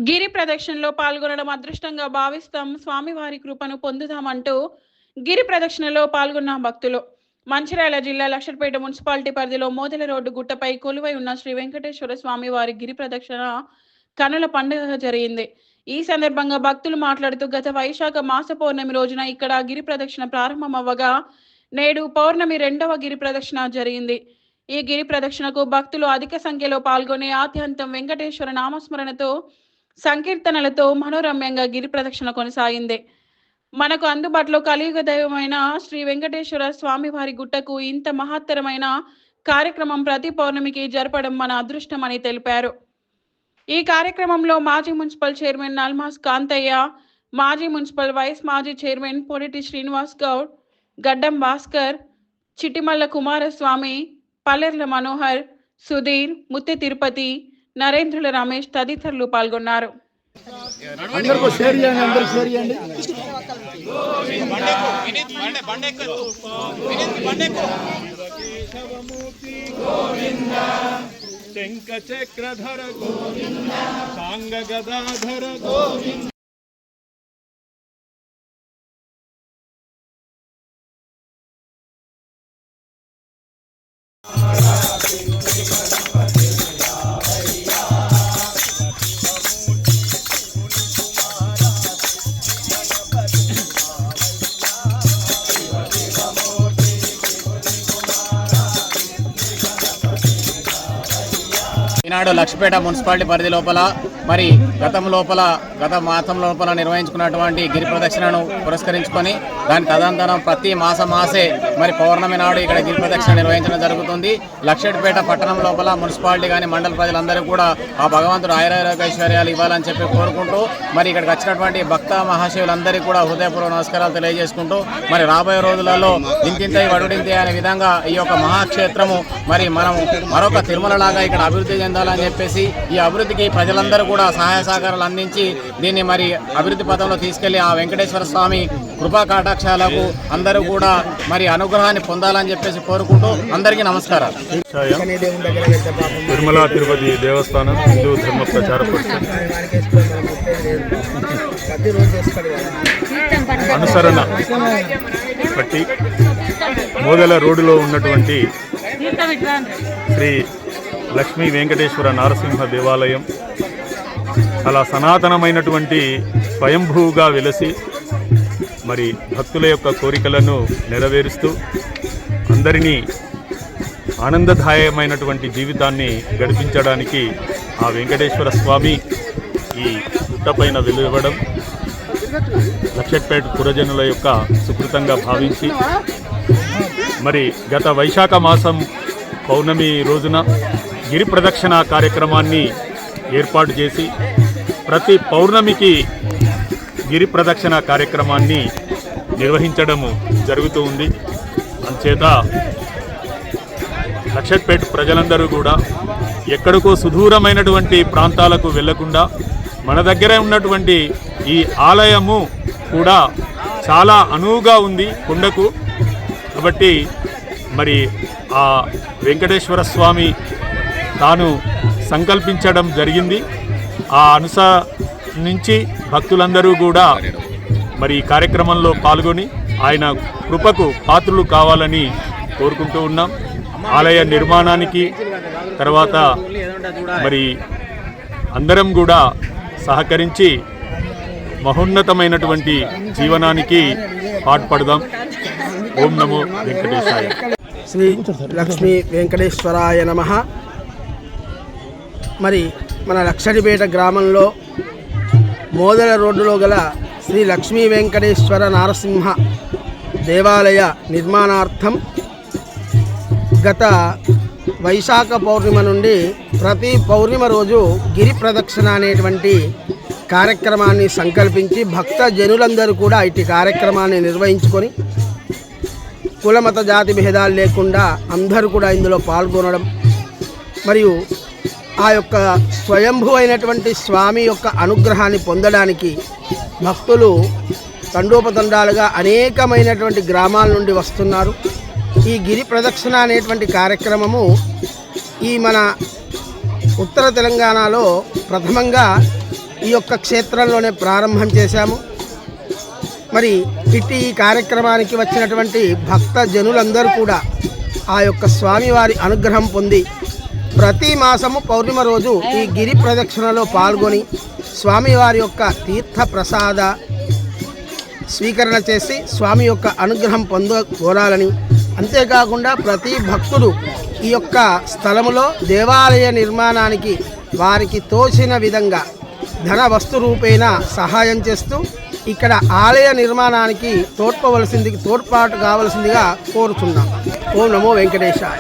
గిరి ప్రదక్షిణలో పాల్గొనడం అదృష్టంగా భావిస్తాం, స్వామివారి కృపను పొందుతామంటూ గిరి ప్రదక్షిణలో పాల్గొన్న భక్తులు. మంచిర్యాల జిల్లా లక్షపేట మున్సిపాలిటీ పరిధిలో మోదెల రోడ్డు గుట్టపై కొలువై ఉన్న శ్రీ వెంకటేశ్వర స్వామివారి గిరి ప్రదక్షిణ కనుల పండుగ జరిగింది. ఈ సందర్భంగా భక్తులు మాట్లాడుతూ గత వైశాఖ మాస పౌర్ణమి రోజున ఇక్కడ గిరి ప్రదక్షిణ ప్రారంభమవ్వగా నేడు పౌర్ణమి రెండవ గిరి ప్రదక్షిణ జరిగింది. ఈ గిరి ప్రదక్షిణకు భక్తులు అధిక సంఖ్యలో పాల్గొని ఆద్యంతం వెంకటేశ్వర నామస్మరణతో సంకీర్తనలతో మనోరమ్యంగా గిరి ప్రదక్షిణ కొనసాగింది. మనకు అందుబాటులో కలియుగ దైవమైన శ్రీ వెంకటేశ్వర స్వామివారి గుట్టకు ఇంత మహత్తరమైన కార్యక్రమం ప్రతి పౌర్ణమికి జరపడం మన అదృష్టమని తెలిపారు. ఈ కార్యక్రమంలో మాజీ మున్సిపల్ చైర్మన్ నల్మాస్ కాంతయ్య, మాజీ మున్సిపల్ మాజీ చైర్మన్ పొడిటి శ్రీనివాస్ గౌడ్, గడ్డం భాస్కర్, చిటిమల్ల కుమారస్వామి, పల్లెర్ల మనోహర్, సుధీర్, ముత్తి తిరుపతి, నరేంద్రుల రమేష్ తదితరులు పాల్గొన్నారు. శంఖచక్రధర గోవింద, సాంగ గదాధర గోవింద. ఈనాడు లక్షపేట మున్సిపాలిటీ పరిధి లోపల మరి గత మాసం లోపల నిర్వహించుకున్నటువంటి గిరి ప్రదక్షిణను పురస్కరించుకొని దాని తదనంతరం ప్రతి మాసే మరి పౌర్ణమి నాడు ఇక్కడ గిరి ప్రదక్షిణ నిర్వహించడం జరుగుతుంది. లక్షపేట పట్టణం లోపల మున్సిపాలిటీ కానీ మండల ప్రజలందరూ కూడా ఆ భగవంతుడు ఆయురారోగ్యైశ్వర్యాలు ఇవ్వాలని చెప్పి కోరుకుంటూ మరి ఇక్కడికి వచ్చినటువంటి భక్త మహాశివులందరికీ కూడా హృదయపూర్వక నమస్కారాలు తెలియజేసుకుంటూ మరి రాబోయే రోజులలో ఇంతింతై వడుడింతే అనే విధంగా ఈ యొక్క మహాక్షేత్రము మరి మనం మరొక తిరుమలలాగా ఇక్కడ అభివృద్ధి చెందాలని చెప్పేసి ఈ అభివృద్ధికి ప్రజలందరూ కూడా సహాయ సహకారాలు అందించి దీన్ని మరి అభివృద్ధి పథంలో తీసుకెళ్లి ఆ వెంకటేశ్వర స్వామి కృపా కటాక్షాలకు అందరూ కూడా మరి అనుగ్రహాన్ని పొందాలని చెప్పేసి కోరుకుంటూ అందరికీ నమస్కారాలు. తిరుమల తిరుపతి దేవస్థానం హిందూ ధర్మ ప్రచార పరిషత్ అనుసరణ బట్టి మోదెల రోడ్డులో ఉన్నటువంటి శ్రీ లక్ష్మీ వెంకటేశ్వర నారసింహ దేవాలయం అలా సనాతనమైనటువంటి స్వయంభూగా వెలసి మరి భక్తుల యొక్క కోరికలను నెరవేరుస్తూ అందరినీ ఆనందదాయకమైనటువంటి జీవితాన్ని గడిపించడానికి ఆ వెంకటేశ్వర స్వామి ఈ గుట్టపైన వెలువడం లక్షపేట పురజనుల యొక్క సుకృతంగా భావించి మరి గత వైశాఖ మాసం పౌర్ణమి రోజున గిరి ప్రదక్షిణ కార్యక్రమాన్ని ఏర్పాటు చేసి ప్రతి పౌర్ణమికి గిరి ప్రదక్షిణ కార్యక్రమాన్ని నిర్వహించడము జరుగుతూ ఉంది. అంచేత లక్షపేట ప్రజలందరూ కూడా ఎక్కడికో సుదూరమైనటువంటి ప్రాంతాలకు వెళ్లకుండా మన దగ్గర ఉన్నటువంటి ఈ ఆలయము కూడా చాలా అనువుగా ఉంది కొండకు. కాబట్టి మరి ఆ వెంకటేశ్వర స్వామి తాను సంకల్పించడం జరిగింది. ఆ నుంచి భక్తులందరూ కూడా మరి ఈ కార్యక్రమంలో పాల్గొని ఆయన కృపకు పాత్రులు కావాలని కోరుకుంటూ ఉన్నాం. ఆలయ నిర్మాణానికి తర్వాత మరి అందరం కూడా సహకరించి మహోన్నతమైనటువంటి జీవనానికి పాటుపడదాం. ఓం నమో వెంకటేశాయ. శ్రీ లక్ష్మీ వెంకటేశ్వరాయ నమః. మరి మన లక్షడిపేట గ్రామంలో మోదెల రోడ్డులో గల శ్రీ లక్ష్మీ వెంకటేశ్వర నారసింహ దేవాలయ నిర్మాణార్థం గత వైశాఖ పౌర్ణిమ నుండి ప్రతి పౌర్ణిమ రోజు గిరి ప్రదక్షిణ అనేటువంటి కార్యక్రమాన్ని సంకల్పించి భక్త జనులందరూ కూడా ఇటు కార్యక్రమాన్ని నిర్వహించుకొని కులమత జాతి భేదాలు లేకుండా అందరూ కూడా ఇందులో పాల్గొనడం మరియు ఆ యొక్క స్వయంభూ అయినటువంటి స్వామి యొక్క అనుగ్రహాన్ని పొందడానికి భక్తులు తండోపతండాలుగా అనేకమైనటువంటి గ్రామాల నుండి వస్తున్నారు. ఈ గిరి ప్రదక్షిణ అనేటువంటి కార్యక్రమము ఈ మన ఉత్తర తెలంగాణలో ప్రథమంగా ఈ యొక్క క్షేత్రంలోనే ప్రారంభం చేశాము. మరి ఈ కార్యక్రమానికి వచ్చినటువంటి భక్త జనులందరూ కూడా ఆ యొక్క స్వామివారి అనుగ్రహం పొంది ప్రతి మాసము పౌర్ణిమ రోజు ఈ గిరి ప్రదక్షిణలో పాల్గొని స్వామివారి యొక్క తీర్థ ప్రసాద స్వీకరణ చేసి స్వామి యొక్క అనుగ్రహం పొందగోరాలని, అంతేకాకుండా ప్రతి భక్తుడు ఈ యొక్క స్థలములో దేవాలయ నిర్మాణానికి వారికి తోచిన విధంగా ధన వస్తు రూపేణ సహాయం చేస్తూ ఇక్కడ ఆలయ నిర్మాణానికి తోడ్పాటు కావలసిందిగా కోరుతున్నాం. ఓం నమో వెంకటేశాయ.